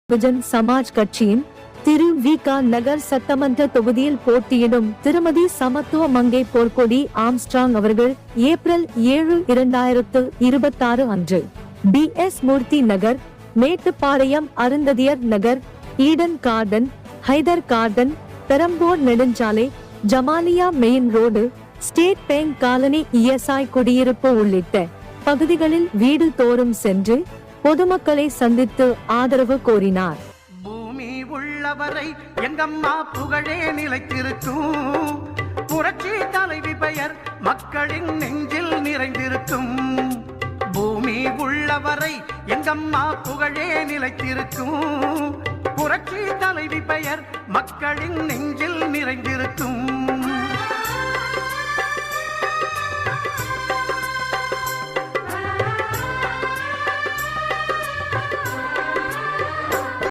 பகுஜன் சமாஜ் கட்சியின் திரு வி க நகர் சட்டமன்ற தொகுதியில் போட்டியிடும் திருமதி சமத்துவ மங்கை பொற்கொடி ஆம்ஸ்ட்ராங் அவர்கள் ஏப்ரல் 7, 2026 அன்று P S Murthy Nagar, Mettupalayam, Arundhathiyar Nagar, Eden garden, Hyder garden, Perambur நெடுஞ்சாலை, Jamalia main road, state bank colony, ESI குடியிருப்பு உள்ளிட்ட பகுதிகளில் வீடு தோறும் சென்று பொதுமக்களை சந்தித்து ஆதரவு கோரினார். பூமி உள்ளவரை எங்கம்மா புகழே நிலைத்திருக்கும், புரட்சி தலைவி பெயர் மக்களின் நெஞ்சில் நிறைந்திருக்கும். பூமி உள்ளவரை எங்கம்மா புகழே நிலைத்திருக்கும், புரட்சி தலைவி பெயர் மக்களின் நெஞ்சில் நிறைந்திருக்கும்.